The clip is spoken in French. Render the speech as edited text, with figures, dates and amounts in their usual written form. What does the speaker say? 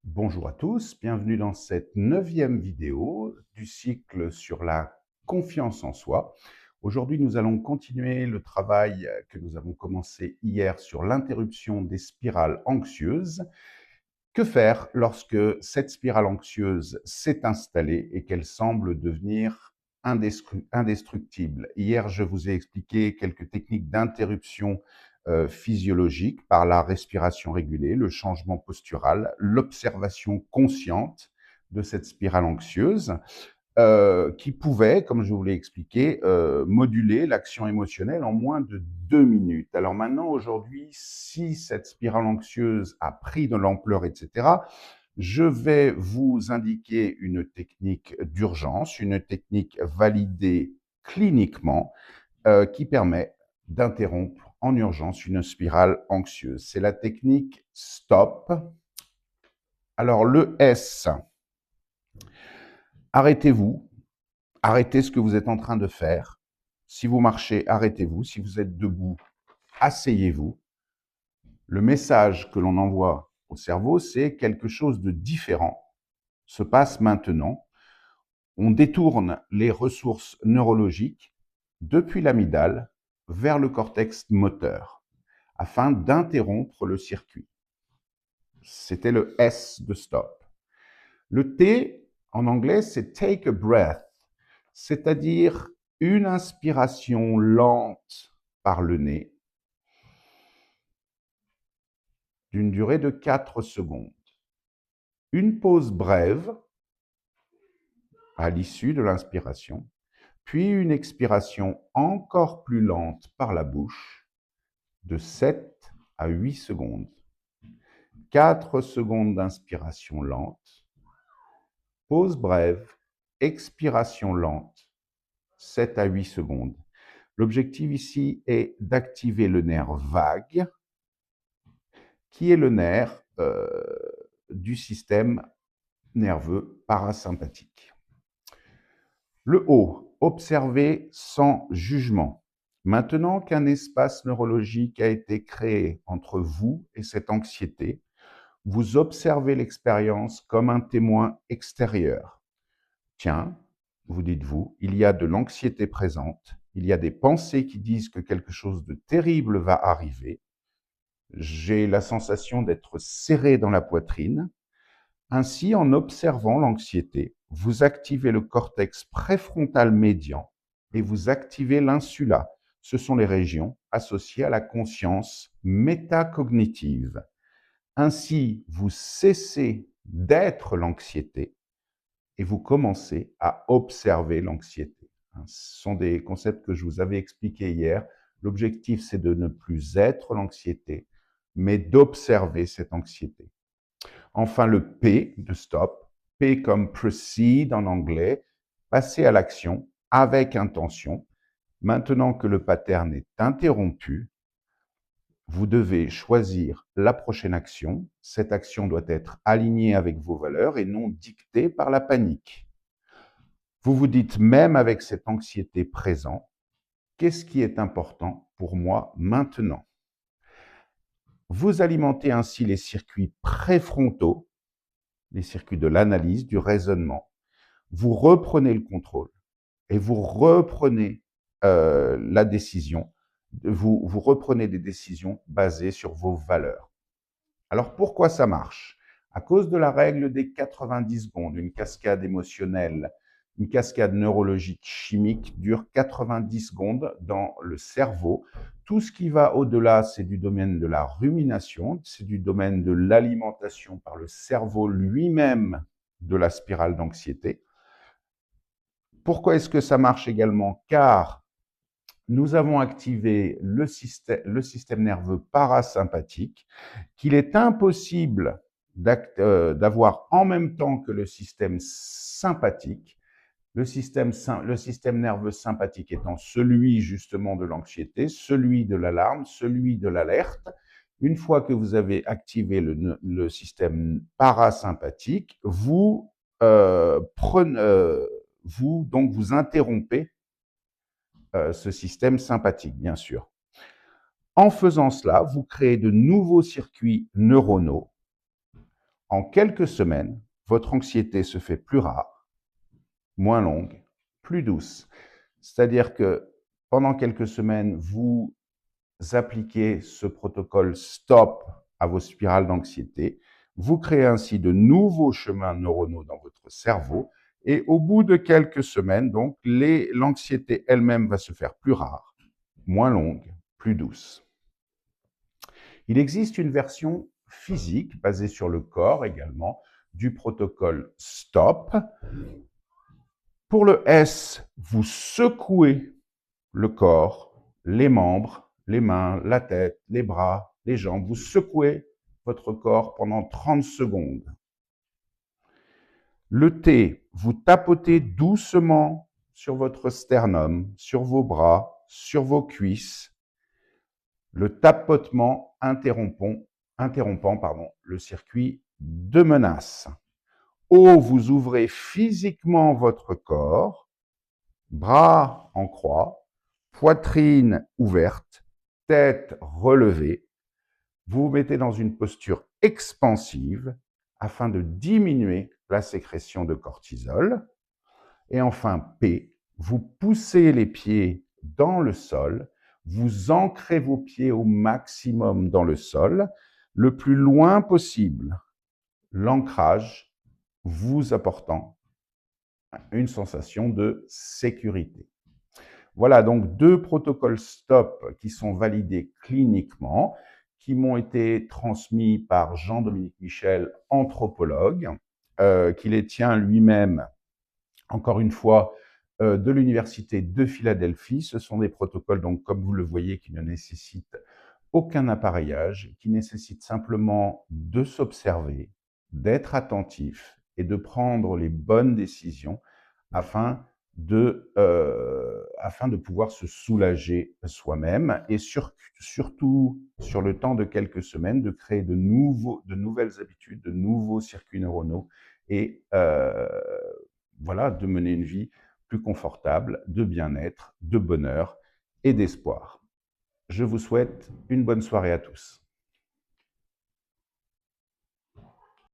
Bonjour à tous, bienvenue dans cette 9e vidéo du cycle sur la confiance en soi. Aujourd'hui, nous allons continuer le travail que nous avons commencé hier sur l'interruption des spirales anxieuses. Que faire lorsque cette spirale anxieuse s'est installée et qu'elle semble devenir indestructible? Hier, je vous ai expliqué quelques techniques d'interruption physiologique par la respiration régulée, le changement postural, l'observation consciente de cette spirale anxieuse qui pouvait, comme je vous l'ai expliqué, moduler l'action émotionnelle en moins de 2 minutes. Alors maintenant, aujourd'hui, si cette spirale anxieuse a pris de l'ampleur, etc., je vais vous indiquer une technique d'urgence, une technique validée cliniquement, qui permet d'interrompre en urgence une spirale anxieuse. C'est la technique STOP. Alors le S, arrêtez-vous. Arrêtez ce que vous êtes en train de faire. Si vous marchez, arrêtez-vous. Si vous êtes debout, asseyez-vous. Le message que l'on envoie au cerveau, c'est quelque chose de différent se passe maintenant. On détourne les ressources neurologiques depuis l'amygdale vers le cortex moteur afin d'interrompre le circuit. C'était le S de stop. Le T, en anglais, c'est take a breath, c'est-à-dire une inspiration lente par le nez d'une durée de 4 secondes. Une pause brève à l'issue de l'inspiration, puis une expiration encore plus lente par la bouche de 7 à 8 secondes. 4 secondes d'inspiration lente, pause brève, expiration lente, 7 à 8 secondes. L'objectif ici est d'activer le nerf vague, qui est le nerf du système nerveux parasympathique. Le O, observer sans jugement. Maintenant qu'un espace neurologique a été créé entre vous et cette anxiété, vous observez l'expérience comme un témoin extérieur. Tiens, vous dites-vous, il y a de l'anxiété présente, il y a des pensées qui disent que quelque chose de terrible va arriver. J'ai la sensation d'être serré dans la poitrine. Ainsi, en observant l'anxiété, vous activez le cortex préfrontal médian et vous activez l'insula. Ce sont les régions associées à la conscience métacognitive. Ainsi, vous cessez d'être l'anxiété et vous commencez à observer l'anxiété. Ce sont des concepts que je vous avais expliqués hier. L'objectif, c'est de ne plus être l'anxiété, mais d'observer cette anxiété. Enfin, le P de stop, P comme proceed en anglais, passer à l'action avec intention. Maintenant que le pattern est interrompu, vous devez choisir la prochaine action. Cette action doit être alignée avec vos valeurs et non dictée par la panique. Vous vous dites, même avec cette anxiété présente, qu'est-ce qui est important pour moi maintenant? Vous alimentez ainsi les circuits préfrontaux, les circuits de l'analyse, du raisonnement. Vous reprenez le contrôle et vous reprenez la décision. Vous reprenez des décisions basées sur vos valeurs. Alors pourquoi ça marche? À cause de la règle des 90 secondes, une cascade émotionnelle, une cascade neurologique chimique dure 90 secondes dans le cerveau. Tout ce qui va au-delà, c'est du domaine de la rumination, c'est du domaine de l'alimentation par le cerveau lui-même de la spirale d'anxiété. Pourquoi est-ce que ça marche également? Car nous avons activé le système nerveux parasympathique, qu'il est impossible d'avoir en même temps que le système sympathique. Le système nerveux sympathique étant celui justement de l'anxiété, celui de l'alarme, celui de l'alerte. Une fois que vous avez activé le système parasympathique, vous vous interrompez ce système sympathique, bien sûr. En faisant cela, vous créez de nouveaux circuits neuronaux. En quelques semaines, votre anxiété se fait plus rare, moins longue, plus douce. C'est-à-dire que pendant quelques semaines, vous appliquez ce protocole STOP à vos spirales d'anxiété. Vous créez ainsi de nouveaux chemins neuronaux dans votre cerveau. Et au bout de quelques semaines, donc, l'anxiété elle-même va se faire plus rare, moins longue, plus douce. Il existe une version physique basée sur le corps également du protocole STOP. Pour le S, vous secouez le corps, les membres, les mains, la tête, les bras, les jambes. Vous secouez votre corps pendant 30 secondes. Le T, vous tapotez doucement sur votre sternum, sur vos bras, sur vos cuisses. Le tapotement interrompant le circuit de menace. O, vous ouvrez physiquement votre corps, bras en croix, poitrine ouverte, tête relevée. Vous vous mettez dans une posture expansive afin de diminuer la sécrétion de cortisol. Et enfin, P, vous poussez les pieds dans le sol, vous ancrez vos pieds au maximum dans le sol, le plus loin possible. L'ancrage vous apportant une sensation de sécurité. Voilà donc 2 protocoles STOP qui sont validés cliniquement, qui m'ont été transmis par Jean-Dominique Michel, anthropologue, qui les tient lui-même, encore une fois, de l'Université de Philadelphie. Ce sont des protocoles, donc, comme vous le voyez, qui ne nécessitent aucun appareillage, qui nécessitent simplement de s'observer, d'être attentif et de prendre les bonnes décisions afin de pouvoir se soulager soi-même et surtout, sur le temps de quelques semaines, de créer de nouvelles habitudes, de nouveaux circuits neuronaux et voilà, de mener une vie plus confortable, de bien-être, de bonheur et d'espoir. Je vous souhaite une bonne soirée à tous.